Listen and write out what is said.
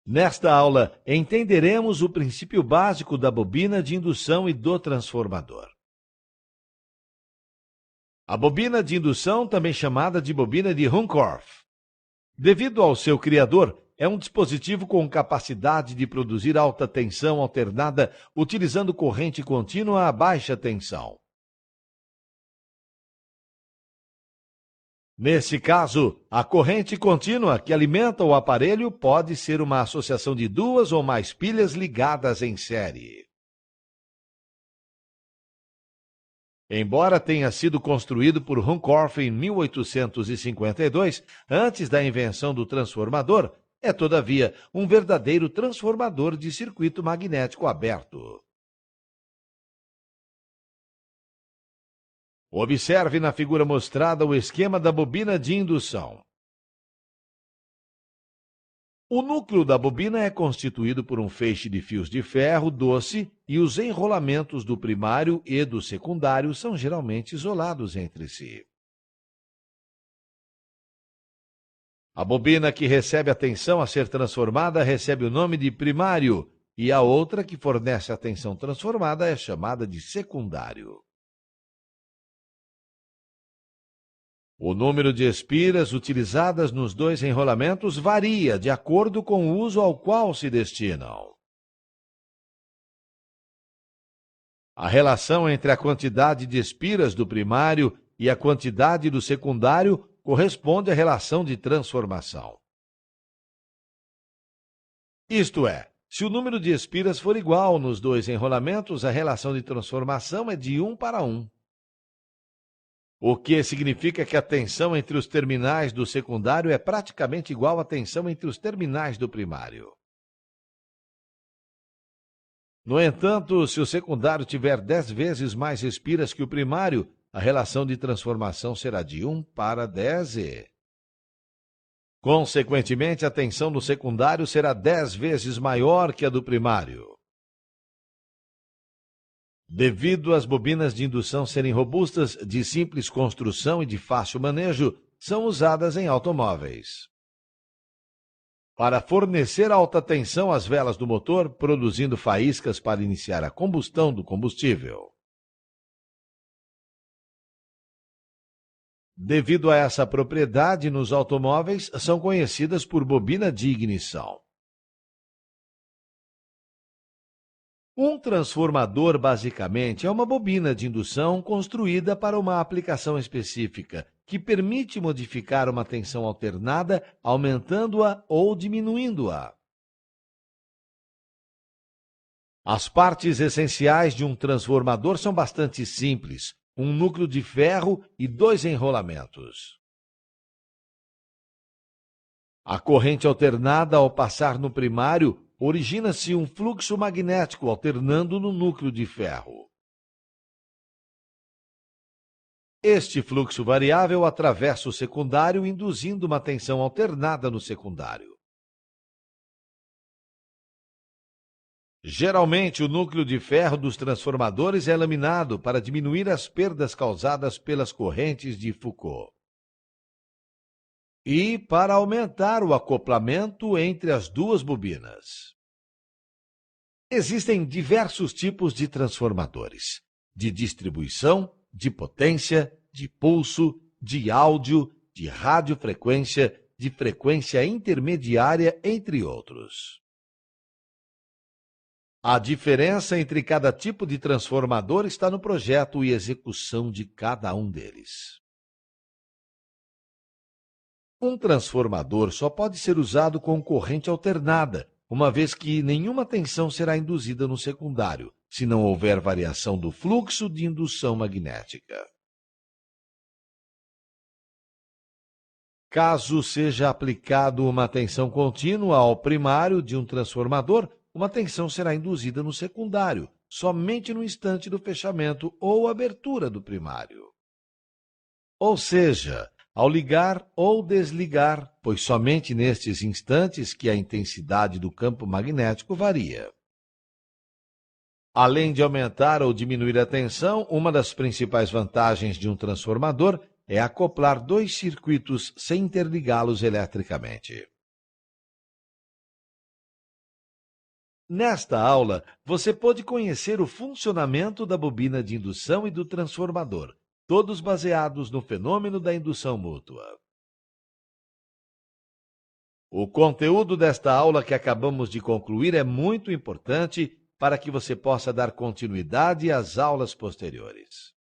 Nesta aula, entenderemos o princípio básico da bobina de indução e do transformador. A bobina de indução, também chamada de bobina de Ruhmkorff, devido ao seu criador, é um dispositivo com capacidade de produzir alta tensão alternada utilizando corrente contínua a baixa tensão. Nesse caso, a corrente contínua que alimenta o aparelho pode ser uma associação de duas ou mais pilhas ligadas em série. Embora tenha sido construído por Ruhmkorff em 1852, antes da invenção do transformador, é, todavia, um verdadeiro transformador de circuito magnético aberto. Observe na figura mostrada o esquema da bobina de indução. O núcleo da bobina é constituído por um feixe de fios de ferro doce e os enrolamentos do primário e do secundário são geralmente isolados entre si. A bobina que recebe a tensão a ser transformada recebe o nome de primário e a outra que fornece a tensão transformada é chamada de secundário. O número de espiras utilizadas nos dois enrolamentos varia de acordo com o uso ao qual se destinam. A relação entre a quantidade de espiras do primário e a quantidade do secundário corresponde à relação de transformação. Isto é, se o número de espiras for igual nos dois enrolamentos, a relação de transformação é de 1:1. O que significa que a tensão entre os terminais do secundário é praticamente igual à tensão entre os terminais do primário. No entanto, se o secundário tiver 10 vezes mais espiras que o primário, a relação de transformação será de 1:10. Consequentemente, a tensão do secundário será 10 vezes maior que a do primário. Devido às bobinas de indução serem robustas, de simples construção e de fácil manejo, são usadas em automóveis. Para fornecer alta tensão às velas do motor, produzindo faíscas para iniciar a combustão do combustível. Devido a essa propriedade nos automóveis, são conhecidas por bobina de ignição. Um transformador, basicamente, é uma bobina de indução construída para uma aplicação específica, que permite modificar uma tensão alternada, aumentando-a ou diminuindo-a. As partes essenciais de um transformador são bastante simples: um núcleo de ferro e 2 enrolamentos. A corrente alternada, ao passar no primário, origina-se um fluxo magnético alternando no núcleo de ferro. Este fluxo variável atravessa o secundário, induzindo uma tensão alternada no secundário. Geralmente, o núcleo de ferro dos transformadores é laminado para diminuir as perdas causadas pelas correntes de Foucault e para aumentar o acoplamento entre as duas bobinas. Existem diversos tipos de transformadores: de distribuição, de potência, de pulso, de áudio, de radiofrequência, de frequência intermediária, entre outros. A diferença entre cada tipo de transformador está no projeto e execução de cada um deles. Um transformador só pode ser usado com corrente alternada, uma vez que nenhuma tensão será induzida no secundário, se não houver variação do fluxo de indução magnética. Caso seja aplicado uma tensão contínua ao primário de um transformador, uma tensão será induzida no secundário, somente no instante do fechamento ou abertura do primário. Ou seja, ao ligar ou desligar, pois somente nestes instantes que a intensidade do campo magnético varia. Além de aumentar ou diminuir a tensão, uma das principais vantagens de um transformador é acoplar 2 circuitos sem interligá-los eletricamente. Nesta aula, você pôde conhecer o funcionamento da bobina de indução e do transformador, todos baseados no fenômeno da indução mútua. O conteúdo desta aula que acabamos de concluir é muito importante para que você possa dar continuidade às aulas posteriores.